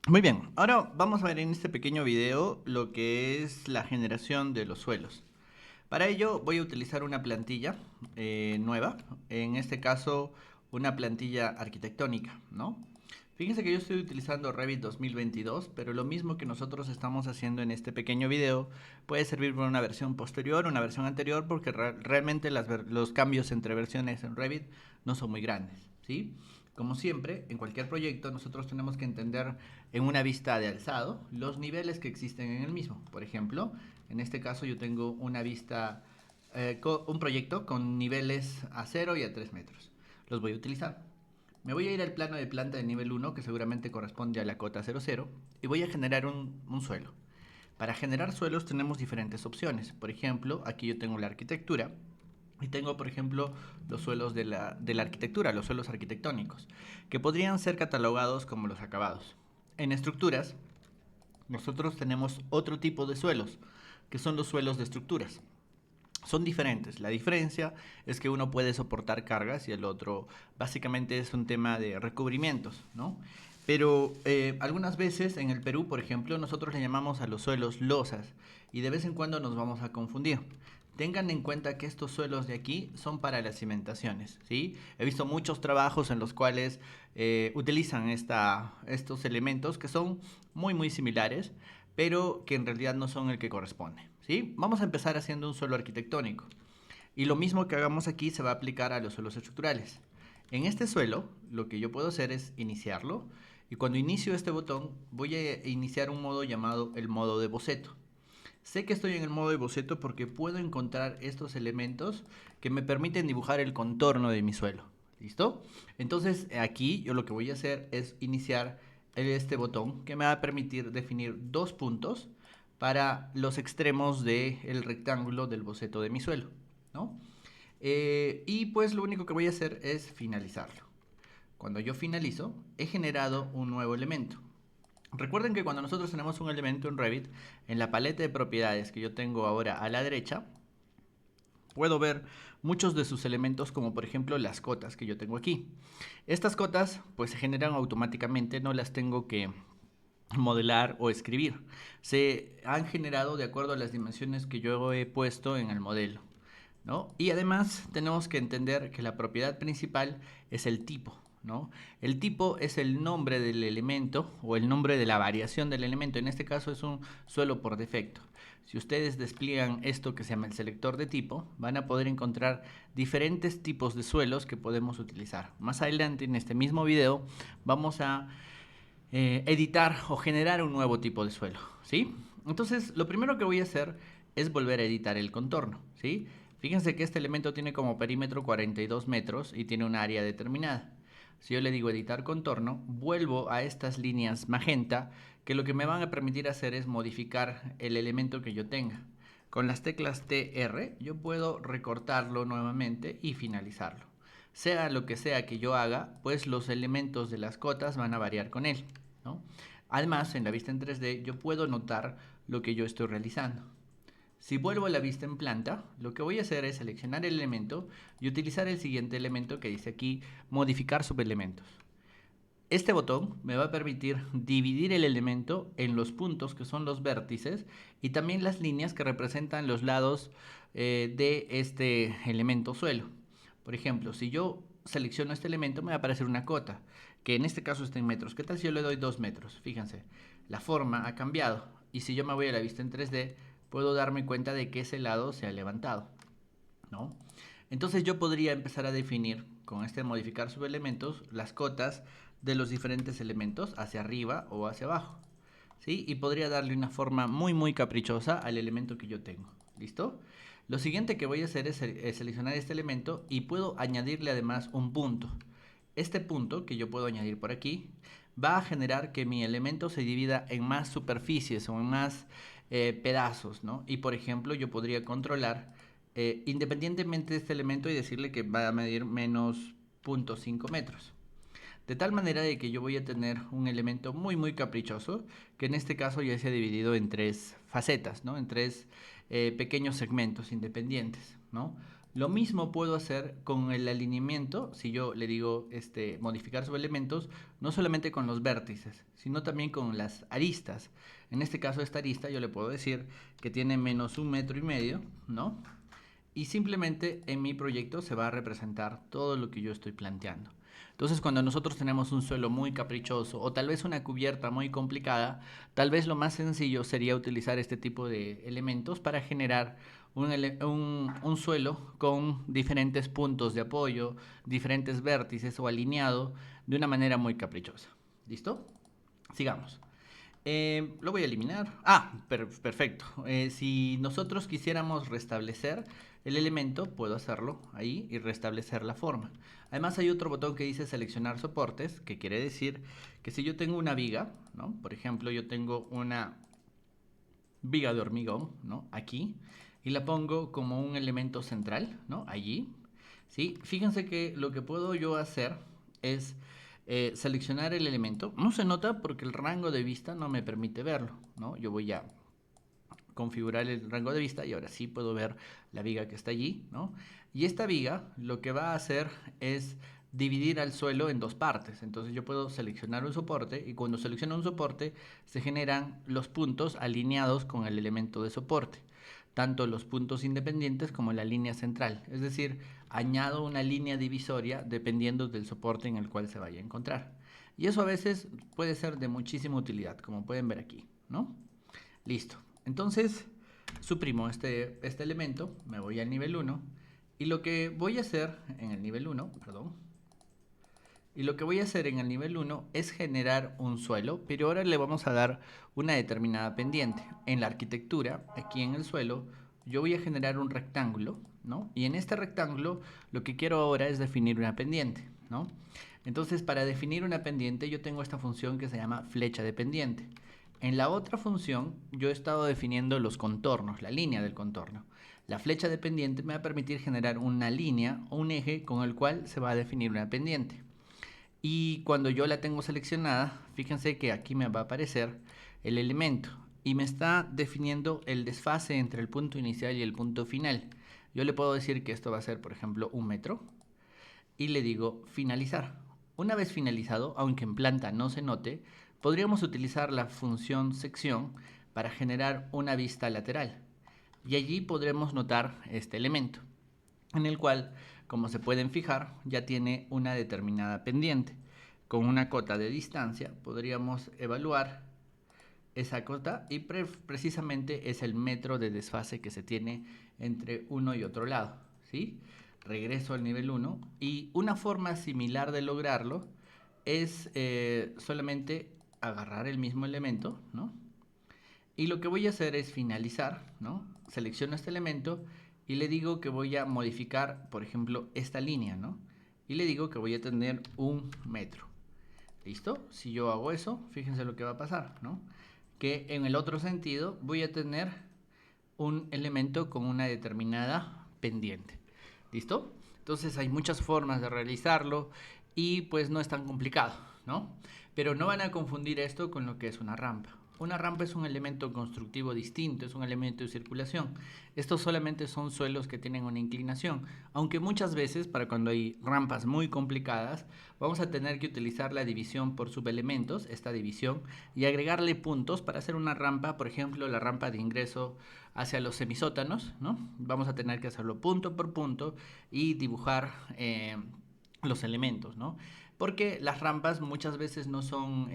Muy bien, ahora vamos a ver en este pequeño video lo que es la generación de los suelos. Para ello voy a utilizar una plantilla nueva, en este caso una plantilla arquitectónica, ¿no? Fíjense que yo estoy utilizando Revit 2022, pero lo mismo que nosotros estamos haciendo en este pequeño video puede servir para una versión posterior, una versión anterior, porque realmente los cambios entre versiones en Revit no son muy grandes, ¿sí? Como siempre, en cualquier proyecto nosotros tenemos que entender en una vista de alzado los niveles que existen en el mismo. Por ejemplo, en este caso yo tengo una vista, un proyecto con niveles a 0 y a 3 metros. Los voy a utilizar. Me voy a ir al plano de planta de nivel 1, que seguramente corresponde a la cota 00, y voy a generar un suelo. Para generar suelos tenemos diferentes opciones. Por ejemplo, aquí yo tengo la arquitectura y tengo, por ejemplo, los suelos de la arquitectura, los suelos arquitectónicos, que podrían ser catalogados como los acabados. En estructuras, nosotros tenemos otro tipo de suelos, que son los suelos de estructuras. Son diferentes. La diferencia es que uno puede soportar cargas y el otro básicamente es un tema de recubrimientos, ¿no? Pero algunas veces en el Perú, por ejemplo, nosotros le llamamos a los suelos losas y de vez en cuando nos vamos a confundir. Tengan en cuenta que estos suelos de aquí son para las cimentaciones, ¿sí? He visto muchos trabajos en los cuales utilizan estos elementos que son muy similares, pero que en realidad no son el que corresponde, ¿sí? Vamos a empezar haciendo un suelo arquitectónico. Y lo mismo que hagamos aquí se va a aplicar a los suelos estructurales. En este suelo, lo que yo puedo hacer es iniciarlo. Y cuando inicio este botón, voy a iniciar un modo llamado el modo de boceto. Sé que estoy en el modo de boceto porque puedo encontrar estos elementos que me permiten dibujar el contorno de mi suelo. ¿Listo? Entonces aquí yo lo que voy a hacer es iniciar este botón que me va a permitir definir dos puntos para los extremos del rectángulo del boceto de mi suelo, ¿no? Y pues lo único que voy a hacer es finalizarlo. Cuando yo finalizo, he generado un nuevo elemento. Recuerden que cuando nosotros tenemos un elemento en Revit, en la paleta de propiedades que yo tengo ahora a la derecha, puedo ver muchos de sus elementos como por ejemplo las cotas que yo tengo aquí. Estas cotas pues se generan automáticamente, no las tengo que modelar o escribir. Se han generado de acuerdo a las dimensiones que yo he puesto en el modelo, ¿no? Y además tenemos que entender que la propiedad principal es el tipo, ¿no? El tipo es el nombre del elemento o el nombre de la variación del elemento. En este caso es un suelo por defecto. Si ustedes despliegan esto que se llama el selector de tipo, van a poder encontrar diferentes tipos de suelos que podemos utilizar. Más adelante en este mismo video vamos a editar o generar un nuevo tipo de suelo, ¿sí? Entonces, lo primero que voy a hacer es volver a editar el contorno, ¿sí? Fíjense que este elemento tiene como perímetro 42 metros y tiene un área determinada. Si yo le digo editar contorno, vuelvo a estas líneas magenta que lo que me van a permitir hacer es modificar el elemento que yo tenga. Con las teclas TR yo puedo recortarlo nuevamente y finalizarlo. Sea lo que sea que yo haga, pues los elementos de las cotas van a variar con él, ¿no? Además, en la vista en 3D yo puedo notar lo que yo estoy realizando. Si vuelvo a la vista en planta, lo que voy a hacer es seleccionar el elemento y utilizar el siguiente elemento que dice aquí, modificar subelementos. Este botón me va a permitir dividir el elemento en los puntos que son los vértices y también las líneas que representan los lados de este elemento suelo. Por ejemplo, si yo selecciono este elemento me va a aparecer una cota, que en este caso está en metros. ¿Qué tal si yo le doy 2 metros? Fíjense, la forma ha cambiado y si yo me voy a la vista en 3D puedo darme cuenta de que ese lado se ha levantado, ¿no? Entonces yo podría empezar a definir con este modificar subelementos las cotas de los diferentes elementos hacia arriba o hacia abajo, ¿sí? Y podría darle una forma muy caprichosa al elemento que yo tengo. ¿Listo? Lo siguiente que voy a hacer es seleccionar este elemento y puedo añadirle además un punto. Este punto que yo puedo añadir por aquí va a generar que mi elemento se divida en más superficies o en más pedazos, ¿no? Y por ejemplo yo podría controlar independientemente de este elemento y decirle que va a medir menos 0.5 metros. De tal manera de que yo voy a tener un elemento muy caprichoso, que en este caso ya se ha dividido en tres facetas, ¿no? En tres pequeños segmentos independientes, ¿no? Lo mismo puedo hacer con el alineamiento, si yo le digo modificar subelementos, no solamente con los vértices, sino también con las aristas. En este caso, esta arista yo le puedo decir que tiene menos 1,5 metros, ¿no? Y simplemente en mi proyecto se va a representar todo lo que yo estoy planteando. Entonces, cuando nosotros tenemos un suelo muy caprichoso o tal vez una cubierta muy complicada, tal vez lo más sencillo sería utilizar este tipo de elementos para generar un suelo con diferentes puntos de apoyo, diferentes vértices o alineado de una manera muy caprichosa. ¿Listo? Sigamos. Lo voy a eliminar. Perfecto. Si nosotros quisiéramos restablecer el elemento, puedo hacerlo ahí y restablecer la forma. Además hay otro botón que dice seleccionar soportes, que quiere decir que si yo tengo una viga, ¿no? Por ejemplo, yo tengo una viga de hormigón, ¿no? Aquí, y la pongo como un elemento central, ¿no? Allí, ¿sí? Fíjense que lo que puedo yo hacer es seleccionar el elemento. No se nota porque el rango de vista no me permite verlo, ¿no? Yo voy a configurar el rango de vista y ahora sí puedo ver la viga que está allí, ¿no? Y esta viga lo que va a hacer es dividir al suelo en dos partes. Entonces yo puedo seleccionar un soporte y cuando selecciono un soporte se generan los puntos alineados con el elemento de soporte, tanto los puntos independientes como la línea central. Es decir, añado una línea divisoria dependiendo del soporte en el cual se vaya a encontrar. Y eso a veces puede ser de muchísima utilidad, como pueden ver aquí, ¿no? Listo. Entonces, suprimo este elemento, me voy al nivel 1 y lo que voy a hacer en el nivel 1, perdón, y lo que voy a hacer en el nivel 1 es generar un suelo, pero ahora le vamos a dar una determinada pendiente. En la arquitectura, aquí en el suelo, yo voy a generar un rectángulo, ¿no? Y en este rectángulo lo que quiero ahora es definir una pendiente, ¿no? Entonces, para definir una pendiente yo tengo esta función que se llama flecha de pendiente. En la otra función yo he estado definiendo los contornos, la línea del contorno. La flecha de pendiente me va a permitir generar una línea o un eje con el cual se va a definir una pendiente. Y cuando yo la tengo seleccionada, fíjense que aquí me va a aparecer el elemento y me está definiendo el desfase entre el punto inicial y el punto final. Yo le puedo decir que esto va a ser, por ejemplo, 1 metro y le digo finalizar. Una vez finalizado, aunque en planta no se note, podríamos utilizar la función sección para generar una vista lateral. Y allí podremos notar este elemento, en el cual, como se pueden fijar, ya tiene una determinada pendiente. Con una cota de distancia podríamos evaluar esa cota y precisamente es el metro de desfase que se tiene entre uno y otro lado, ¿sí? Regreso al nivel 1 y una forma similar de lograrlo es solamente agarrar el mismo elemento, ¿no? Y lo que voy a hacer es finalizar, ¿no? Selecciono este elemento y le digo que voy a modificar, por ejemplo, esta línea, ¿no? Y le digo que voy a tener 1 metro. ¿Listo? Si yo hago eso, fíjense lo que va a pasar, ¿no? Que en el otro sentido voy a tener un elemento con una determinada pendiente. ¿Listo? Entonces hay muchas formas de realizarlo y pues no es tan complicado, ¿no? Pero no van a confundir esto con lo que es una rampa. Una rampa es un elemento constructivo distinto, es un elemento de circulación. Estos solamente son suelos que tienen una inclinación, aunque muchas veces, para cuando hay rampas muy complicadas, vamos a tener que utilizar la división por subelementos, esta división, y agregarle puntos para hacer una rampa, por ejemplo, la rampa de ingreso hacia los semisótanos, ¿no? Vamos a tener que hacerlo punto por punto y dibujar los elementos, ¿no? Porque las rampas muchas veces no son...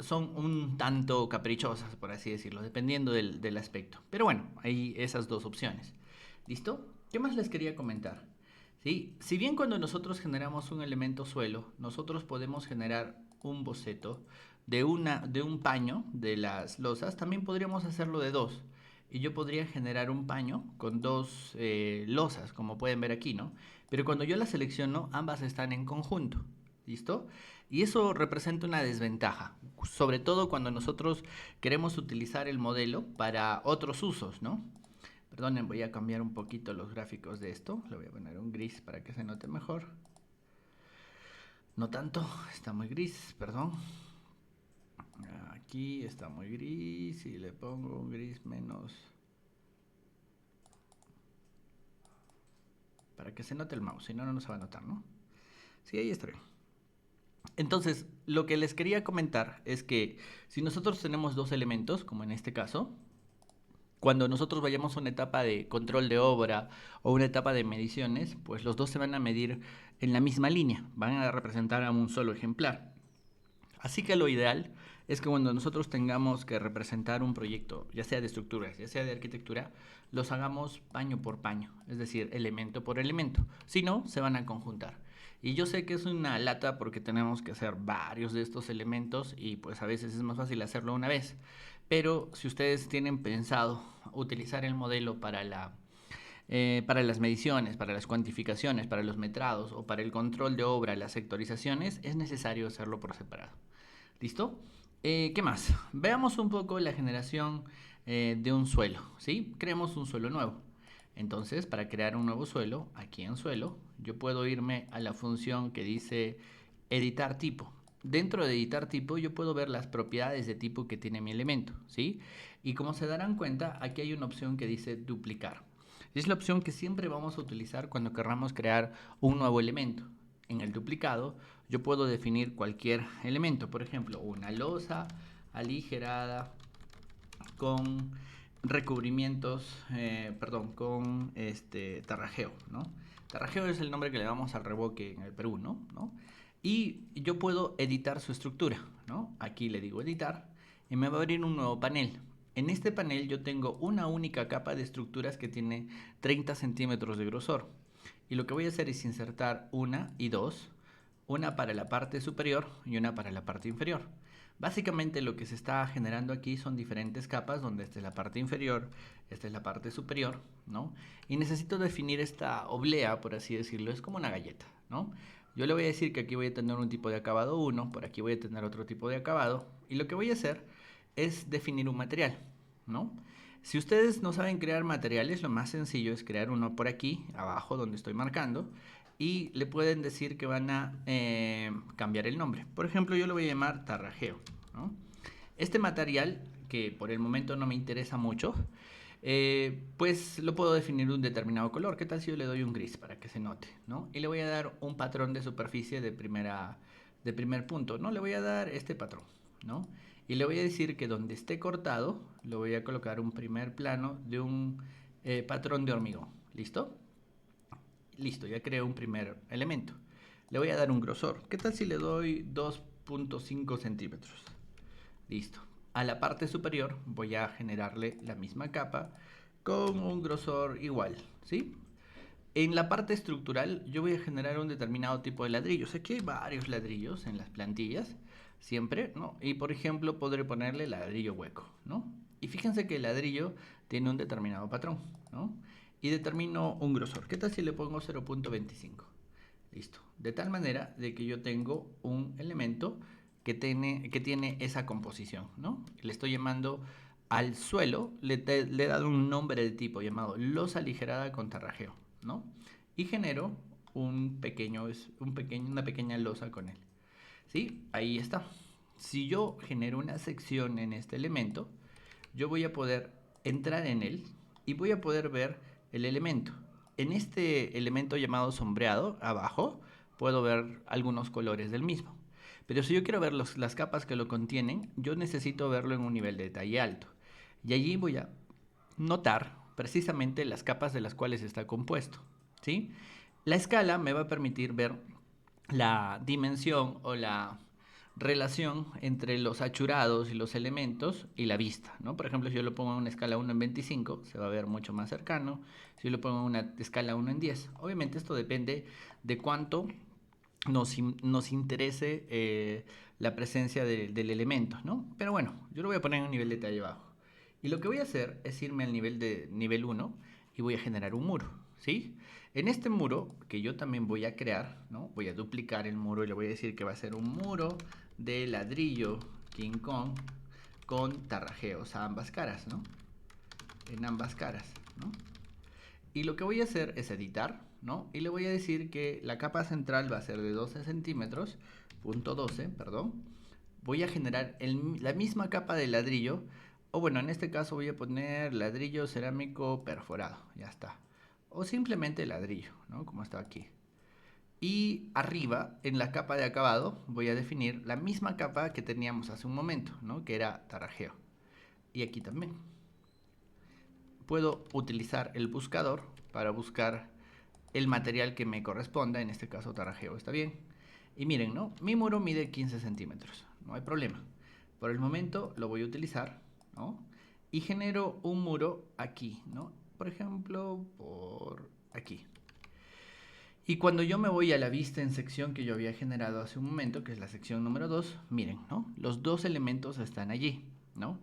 son un tanto caprichosas, por así decirlo, dependiendo del aspecto. Pero bueno, hay esas dos opciones. ¿Listo? ¿Qué más les quería comentar? ¿Sí? Si bien cuando nosotros generamos un elemento suelo, nosotros podemos generar un boceto de un paño de las losas, también podríamos hacerlo de dos. Y yo podría generar un paño con dos losas, como pueden ver aquí, ¿no? Pero cuando yo las selecciono, ambas están en conjunto. ¿Listo? Y eso representa una desventaja, sobre todo cuando nosotros queremos utilizar el modelo para otros usos, ¿no? Perdonen, voy a cambiar un poquito los gráficos de esto. Le voy a poner un gris para que se note mejor. No tanto, está muy gris, perdón. Aquí está muy gris y le pongo un gris menos. para que se note el mouse, si no, no se va a notar, ¿no? Sí, ahí está bien. Entonces, lo que les quería comentar es que si nosotros tenemos dos elementos, como en este caso, cuando nosotros vayamos a una etapa de control de obra o una etapa de mediciones, pues los dos se van a medir en la misma línea, van a representar a un solo ejemplar. Así que lo ideal es que cuando nosotros tengamos que representar un proyecto, ya sea de estructuras, ya sea de arquitectura, los hagamos paño por paño, es decir, elemento por elemento. Si no, se van a conjuntar. Y yo sé que es una lata porque tenemos que hacer varios de estos elementos y pues a veces es más fácil hacerlo una vez. Pero si ustedes tienen pensado utilizar el modelo para las mediciones, para las cuantificaciones, para los metrados o para el control de obra, las sectorizaciones, es necesario hacerlo por separado. ¿Listo? ¿Qué más? Veamos un poco la generación de un suelo, ¿sí? Creemos un suelo nuevo. Entonces, para crear un nuevo suelo, aquí en suelo, yo puedo irme a la función que dice editar tipo. Dentro de editar tipo, yo puedo ver las propiedades de tipo que tiene mi elemento, ¿sí? Y como se darán cuenta, aquí hay una opción que dice duplicar. Es la opción que siempre vamos a utilizar cuando querramos crear un nuevo elemento. En el duplicado, yo puedo definir cualquier elemento, por ejemplo, una losa aligerada con recubrimientos, con tarrajeo, ¿no? Tarrajeo es el nombre que le damos al revoque en el Perú, ¿no? Y yo puedo editar su estructura, ¿no? Aquí le digo editar y me va a abrir un nuevo panel. En este panel yo tengo una única capa de estructuras que tiene 30 centímetros de grosor. Y lo que voy a hacer es insertar una y dos, una para la parte superior y una para la parte inferior. Básicamente lo que se está generando aquí son diferentes capas, donde esta es la parte inferior, esta es la parte superior, ¿no? Y necesito definir esta oblea, por así decirlo, es como una galleta, ¿no? Yo le voy a decir que aquí voy a tener un tipo de acabado 1, por aquí voy a tener otro tipo de acabado, y lo que voy a hacer es definir un material, ¿no? Si ustedes no saben crear materiales, lo más sencillo es crear uno por aquí, abajo, donde estoy marcando, y le pueden decir que van a cambiar el nombre. Por ejemplo, yo lo voy a llamar tarrajeo, ¿no? Este material, que por el momento no me interesa mucho, pues lo puedo definir un determinado color. ¿Qué tal si yo le doy un gris para que se note, ¿no? Y le voy a dar un patrón de superficie de primer punto, ¿no? Le voy a dar este patrón, ¿no? Y le voy a decir que donde esté cortado, le voy a colocar un primer plano de un patrón de hormigón. ¿Listo? Listo, ya creé un primer elemento. Le voy a dar un grosor. ¿Qué tal si le doy 2.5 centímetros? Listo. A la parte superior voy a generarle la misma capa con un grosor igual, ¿sí? En la parte estructural yo voy a generar un determinado tipo de ladrillos. Aquí hay varios ladrillos en las plantillas, siempre, ¿no? Y por ejemplo podré ponerle ladrillo hueco, ¿no? Y fíjense que el ladrillo tiene un determinado patrón, ¿no? Y determino un grosor. ¿Qué tal si le pongo 0.25? Listo. De tal manera de que yo tengo un elemento que tiene esa composición, ¿no? Le estoy llamando al suelo, le he dado un nombre de tipo llamado losa aligerada con tarrajeo, ¿no? Y genero una pequeña losa con él. ¿Sí? Ahí está. Si yo genero una sección en este elemento, yo voy a poder entrar en él y voy a poder ver el elemento. En este elemento llamado sombreado, abajo, puedo ver algunos colores del mismo. Pero si yo quiero ver las capas que lo contienen, yo necesito verlo en un nivel de detalle alto. Y allí voy a notar precisamente las capas de las cuales está compuesto, ¿sí? La escala me va a permitir ver la dimensión o la relación entre los achurados y los elementos y la vista, ¿no? Por ejemplo, si yo lo pongo en una escala 1 en 25, se va a ver mucho más cercano. Si yo lo pongo en una escala 1 en 10, obviamente esto depende de cuánto nos interese la presencia del elemento, ¿no? Pero bueno, yo lo voy a poner en un nivel de detalle bajo. Y lo que voy a hacer es irme al nivel de nivel 1 y voy a generar un muro, ¿sí? En este muro, que yo también voy a crear, ¿no? Voy a duplicar el muro y le voy a decir que va a ser un muro de ladrillo King Kong con tarrajeos a ambas caras, ¿no? En ambas caras, ¿no? Y lo que voy a hacer es editar, ¿no? Y le voy a decir que la capa central va a ser de 12 centímetros, punto 12, perdón. Voy a generar la misma capa de ladrillo, o bueno, en este caso voy a poner ladrillo cerámico perforado, ya está. o simplemente ladrillo, ¿no? Como está aquí. Y arriba, en la capa de acabado, voy a definir la misma capa que teníamos hace un momento, ¿no? Que era tarajeo. Y aquí también. Puedo utilizar el buscador para buscar el material que me corresponda, en este caso tarajeo, ¿está bien? Y miren, ¿no? Mi muro mide 15 centímetros, no hay problema. Por el momento lo voy a utilizar, ¿no? Y genero un muro aquí, ¿no? Por ejemplo, por aquí. Y cuando yo me voy a la vista en sección que yo había generado hace un momento, que es la sección número 2, miren, ¿no? Los dos elementos están allí, ¿no?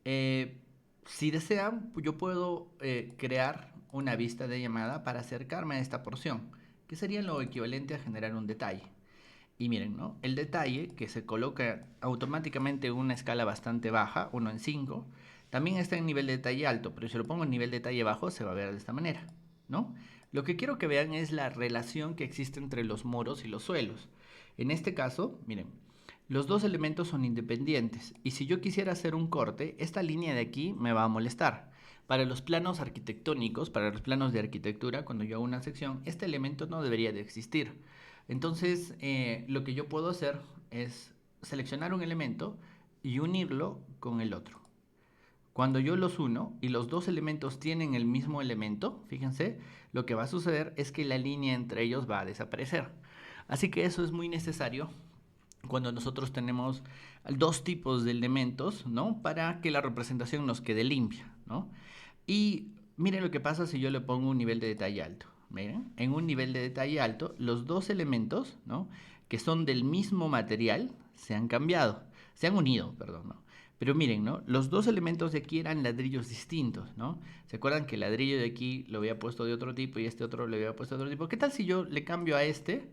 Eh, si desean, yo puedo crear una vista de llamada para acercarme a esta porción, que sería lo equivalente a generar un detalle. Y miren, ¿no? El detalle, que se coloca automáticamente en una escala bastante baja, 1 en 5, también está en nivel de detalle alto, pero si lo pongo en nivel de detalle bajo, se va a ver de esta manera, ¿no? Lo que quiero que vean es la relación que existe entre los muros y los suelos. En este caso, miren, los dos elementos son independientes, y si yo quisiera hacer un corte, esta línea de aquí me va a molestar. Para los planos arquitectónicos, para los planos de arquitectura, cuando yo hago una sección, este elemento no debería de existir. Entonces, lo que yo puedo hacer es seleccionar un elemento y unirlo con el otro. Cuando yo los uno y los dos elementos tienen el mismo elemento, fíjense, lo que va a suceder es que la línea entre ellos va a desaparecer. Así que eso es muy necesario cuando nosotros tenemos dos tipos de elementos, ¿no? Para que la representación nos quede limpia, ¿no? Y miren lo que pasa si yo le pongo un nivel de detalle alto. Miren, en un nivel de detalle alto, los dos elementos, ¿no? Que son del mismo material, se han cambiado, se han unido, perdón, ¿no? Pero miren, ¿no? Los dos elementos de aquí eran ladrillos distintos, ¿no? ¿Se acuerdan que el ladrillo de aquí lo había puesto de otro tipo y este otro le había puesto de otro tipo? ¿Qué tal si yo le cambio a este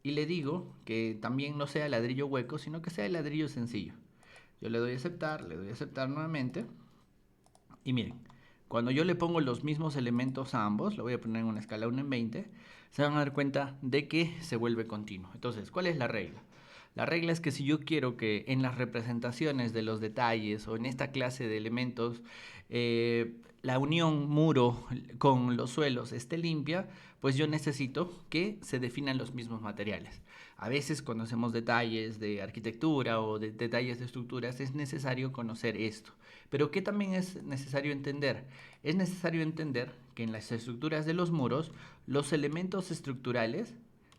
y le digo que también no sea ladrillo hueco, sino que sea el ladrillo sencillo? Yo le doy a aceptar nuevamente. Y miren, cuando yo le pongo los mismos elementos a ambos, lo voy a poner en una escala 1 en 20, se van a dar cuenta de que se vuelve continuo. Entonces, ¿cuál es la regla? La regla es que si yo quiero que en las representaciones de los detalles o en esta clase de elementos la unión muro con los suelos esté limpia, pues yo necesito que se definan los mismos materiales. A veces cuando hacemos detalles de arquitectura o de detalles de estructuras es necesario conocer esto. Pero ¿qué también es necesario entender? Es necesario entender que en las estructuras de los muros los elementos estructurales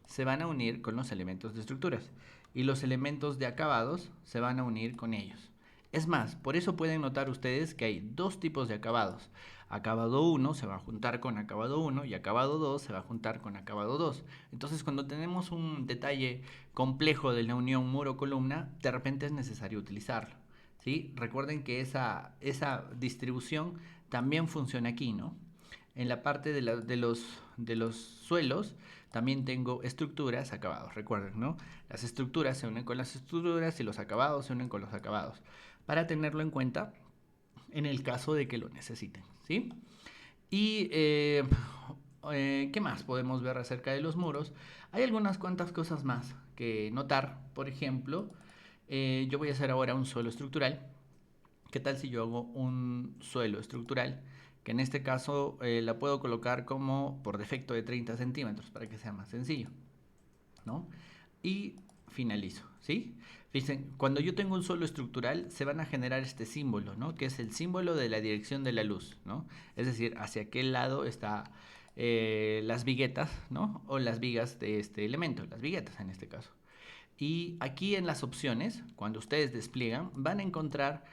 se van a unir con los elementos de estructuras y los elementos de acabados se van a unir con ellos. Es más, por eso pueden notar ustedes que hay dos tipos de acabados. Acabado 1 se va a juntar con acabado 1 y acabado 2 se va a juntar con acabado 2. Entonces, cuando tenemos un detalle complejo de la unión muro-columna, de repente es necesario utilizarlo, ¿sí? Recuerden que esa distribución también funciona aquí, ¿no? En la parte de los suelos también tengo estructuras, acabados. Recuerden, ¿no? Las estructuras se unen con las estructuras y los acabados se unen con los acabados. Para tenerlo en cuenta en el caso de que lo necesiten, ¿sí? Y ¿qué más podemos ver acerca de los muros? Hay algunas cuantas cosas más que notar. Por ejemplo, yo voy a hacer ahora un suelo estructural. ¿Qué tal si yo hago un suelo estructural? Que en este caso la puedo colocar como por defecto de 30 centímetros para que sea más sencillo, ¿no? Y finalizo, ¿sí? Fíjense, cuando yo tengo un suelo estructural se van a generar este símbolo, ¿no? Que es el símbolo de la dirección de la luz, ¿no? Es decir, hacia qué lado está las viguetas, ¿no? O las vigas de este elemento, las viguetas en este caso. Y aquí en las opciones, cuando ustedes despliegan, van a encontrar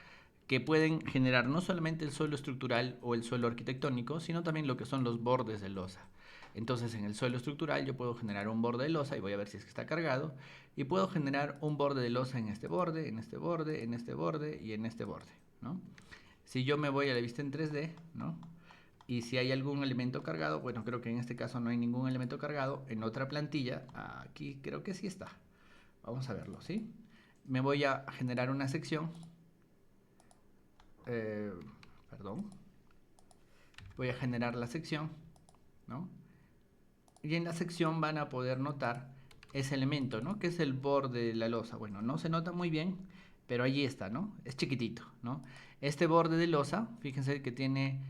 que pueden generar no solamente el suelo estructural o el suelo arquitectónico, sino también lo que son los bordes de losa. Entonces en el suelo estructural yo puedo generar un borde de losa y voy a ver si es que está cargado. Y puedo generar un borde de losa en este borde, en este borde, en este borde y en este borde, ¿no? Si yo me voy a la vista en 3D, ¿no? Y si hay algún elemento cargado, bueno, creo que en este caso no hay ningún elemento cargado. En otra plantilla, aquí creo que sí está. Vamos a verlo, ¿sí? Me voy a generar una sección. Eh, perdón. Voy a generar la sección, ¿no? Y en la sección van a poder notar ese elemento, ¿no? Que es el borde de la losa. Bueno, no se nota muy bien, pero allí está, ¿no? Es chiquitito, ¿no? Este borde de losa, fíjense que tiene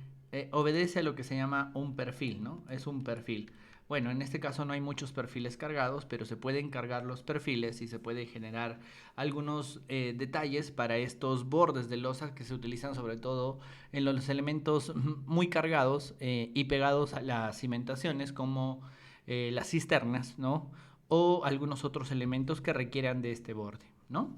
obedece a lo que se llama un perfil, ¿no? Es un perfil. Bueno, en este caso no hay muchos perfiles cargados, pero se pueden cargar los perfiles y se puede generar algunos detalles para estos bordes de losa que se utilizan sobre todo en los elementos muy cargados y pegados a las cimentaciones como las cisternas, ¿no? O algunos otros elementos que requieran de este borde, ¿no?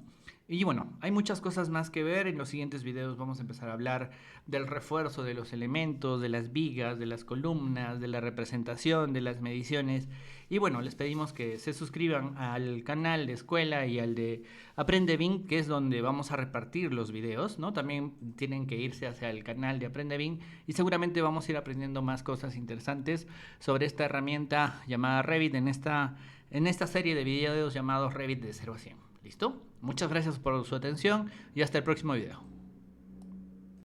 Y bueno, hay muchas cosas más que ver. En los siguientes videos vamos a empezar a hablar del refuerzo de los elementos, de las vigas, de las columnas, de la representación, de las mediciones. Y bueno, les pedimos que se suscriban al canal de escuela y al de Aprende BIM, que es donde vamos a repartir los videos, ¿no? También tienen que irse hacia el canal de Aprende BIM y seguramente vamos a ir aprendiendo más cosas interesantes sobre esta herramienta llamada Revit en esta serie de videos llamados Revit de 0 a 100. ¿Listo? Muchas gracias por su atención y hasta el próximo video.